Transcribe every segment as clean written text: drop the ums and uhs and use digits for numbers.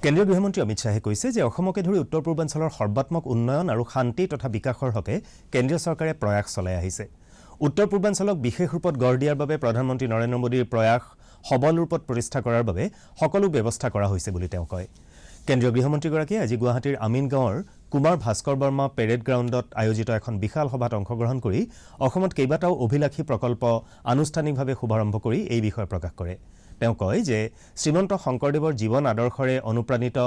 কেন্দ্ৰীয় গৃহমন্ত্ৰী অমিত শ্বাহে কৈছে যে অসমকে ধৰি উত্তৰ পূৰ্বাঞ্চলৰ সৰ্বাত্মক উন্নয়ন আৰু শান্তি তথা বিকাশৰ হকে কেন্দ্ৰীয় চৰকাৰে প্ৰয়াস চলাই আহিছে। উত্তৰ পূৰ্বাঞ্চলক বিশেষ ৰূপত গঢ় দিয়াৰ বাবে প্ৰধানমন্ত্ৰী নৰেন্দ্ৰ মোদীৰ প্ৰয়াস সবল ৰূপত প্ৰতিষ্ঠা কৰাৰ বাবে সকলো ব্যৱস্থা কৰা হৈছে বুলি তেওঁ কয়। কেন্দ্ৰীয় গৃহমন্ত্ৰীগৰাকীয়ে আজি গুৱাহাটীৰ আমিনগাঁৱৰ কুমাৰ ভাস্কৰ বৰ্মা পেৰেড গ্ৰাউণ্ডত আয়োজিত এখন বিশাল সভাত অংশগ্ৰহণ কৰি অসমত কেইবাটাও অভিলাষী প্ৰকল্প আনুষ্ঠানিকভাৱে শুভাৰম্ভ কৰি এই বিষয়ে প্ৰকাশ কৰে। তেওঁ কয় যে শ্ৰীমন্ত শংকৰদেৱৰ জীৱন আদৰ্শৰে অনুপ্ৰাণিত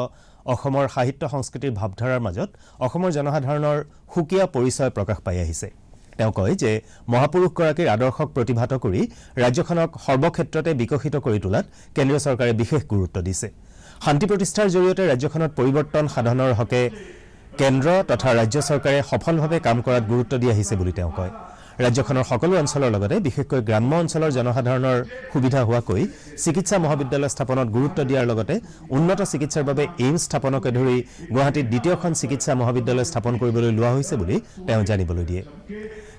অসমৰ সাহিত্য সংস্কৃতিৰ ভাৱধাৰাৰ মাজত অসমৰ জনসাধাৰণৰ সুকীয়া পৰিচয় প্ৰকাশ পাই আহিছে। তেওঁ কয় যে মহাপুৰুষগৰাকীৰ আদৰ্শক প্ৰতিভাত কৰি ৰাজ্যখনক সৰ্বক্ষেত্ৰতে বিকশিত কৰি তোলাত কেন্দ্ৰীয় চৰকাৰে বিশেষ গুৰুত্ব দিছে। শান্তি প্ৰতিষ্ঠাৰ জৰিয়তে ৰাজ্যখনত পৰিৱৰ্তন সাধনৰ হকে কেন্দ্ৰ তথা ৰাজ্য চৰকাৰে সফলভাৱে কাম কৰাত গুৰুত্ব দি আহিছে বুলি তেওঁ কয়। ৰাজ্যখনৰ সকলো অঞ্চলৰ লগতে বিশেষকৈ গ্ৰাম্য অঞ্চলৰ জনসাধাৰণৰ সুবিধা হোৱাকৈ চিকিৎসা মহাবিদ্যালয় স্থাপনত গুৰুত্ব দিয়াৰ লগতে উন্নত চিকিৎসাৰ বাবে এইমছ স্থাপনকে ধৰি গুৱাহাটীত দ্বিতীয়খন চিকিৎসা মহাবিদ্যালয় স্থাপন কৰিবলৈ লোৱা হৈছে বুলি তেওঁ জানিবলৈ দিয়ে।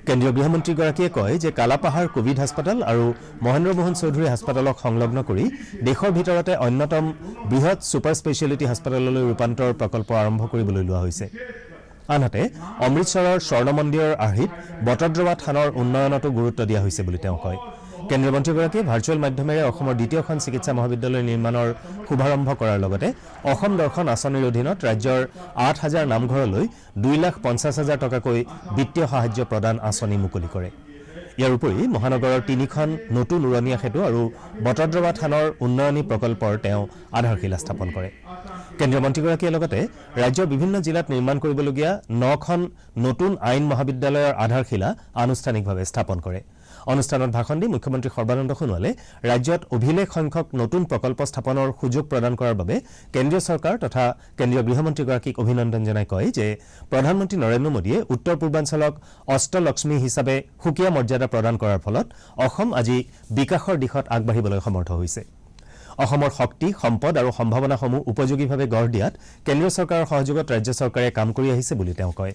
কেন্দ্ৰীয় গৃহমন্ত্ৰীগৰাকীয়ে কয় যে কালাপাহাৰ কোভিড হাস্পতাল আৰু মহেন্দ্ৰ মোহন চৌধুৰী হাস্পতালক সংলগ্ন কৰি দেশৰ ভিতৰতে অন্যতম বৃহৎ ছুপাৰ স্পেচিয়েলিটি হাস্পতাললৈ ৰূপান্তৰ প্ৰকল্প আৰম্ভ কৰিবলৈ লোৱা হৈছে। আনহাতে অমৃতসৰৰ স্বৰ্ণ মন্দিৰৰ আৰ্হিত বটদ্ৰৱা থানৰ উন্নয়নতো গুৰুত্ব দিয়া হৈছে বুলি তেওঁ কয়। কেন্দ্ৰীয় মন্ত্ৰীগৰাকীয়ে ভাৰ্চুৱেল মাধ্যমেৰে অসমৰ দ্বিতীয়খন চিকিৎসা মহাবিদ্যালয় নিৰ্মাণৰ শুভাৰম্ভ কৰাৰ লগতে অসম দৰ্শন আঁচনিৰ অধীনত ৰাজ্যৰ ৮,০০০ নামঘৰলৈ ২,৫০,০০০ টকাকৈ বিত্তীয় সাহায্য প্ৰদান আঁচনি মুকলি কৰে। ইয়াৰ উপৰি মহানগৰৰ ৩খন নতুন উৰণীয়া সেতু আৰু বটদ্ৰৱা থানৰ উন্নয়নী প্ৰকল্পৰ তেওঁ আধাৰশিলা স্থাপন কৰে। কেন্দ্ৰীয় মন্ত্ৰীগৰাকীয়ে লগতে ৰাজ্যৰ বিভিন্ন জিলাত নিৰ্মাণ কৰিবলগীয়া ৯খন নতুন আইন মহাবিদ্যালয়ৰ আধাৰশিলা আনুষ্ঠানিকভাৱে স্থাপন কৰে। অনুষ্ঠানত ভাষণ দি মুখ্যমন্ত্ৰী সৰ্বানন্দ সোণোৱালে ৰাজ্যত অভিলেখ সংখ্যক নতুন প্ৰকল্প স্থাপনৰ সুযোগ প্ৰদান কৰাৰ বাবে কেন্দ্ৰীয় চৰকাৰ তথা কেন্দ্ৰীয় গৃহমন্ত্ৰীগৰাকীক অভিনন্দন জনাই কয় যে প্ৰধানমন্ত্ৰী নৰেন্দ্ৰ মোদীয়ে উত্তৰ পূৰ্বাঞ্চলক অষ্টলক্ষ্মী হিচাপে সুকীয়া মৰ্যাদা প্ৰদান কৰাৰ ফলত অসম আজি বিকাশৰ দিশত আগবাঢ়িবলৈ সমৰ্থ হৈছে। অসমৰ শক্তি সম্পদ আৰু সম্ভাৱনাসমূহ উপযোগীভাৱে গঢ় দিয়াত কেন্দ্ৰীয় চৰকাৰৰ সহযোগত ৰাজ্য চৰকাৰে কাম কৰি আহিছে বুলি তেওঁ কয়।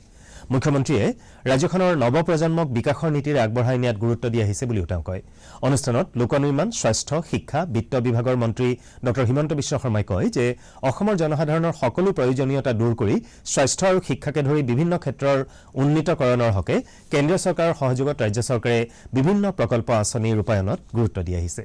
মুখ্যমন্ত্ৰীয়ে ৰাজ্যখনৰ নৱপ্ৰজন্মক বিকাশৰ নীতিৰে আগবঢ়াই নিয়াত গুৰুত্ব দি আহিছে বুলিও তেওঁ কয়। অনুষ্ঠানত লোক নিৰ্মাণ, স্বাস্থ্য, শিক্ষা, বিত্ত বিভাগৰ মন্ত্ৰী ড হিমন্ত বিশ্ব শৰ্মাই কয় যে অসমৰ জনসাধাৰণৰ সকলো প্ৰয়োজনীয়তা দূৰ কৰি স্বাস্থ্য আৰু শিক্ষাকে ধৰি বিভিন্ন ক্ষেত্ৰৰ উন্নীতকৰণৰ হকে কেন্দ্ৰীয় চৰকাৰৰ সহযোগত ৰাজ্য চৰকাৰে বিভিন্ন প্ৰকল্প আঁচনি ৰূপায়ণত গুৰুত্ব দি আহিছে।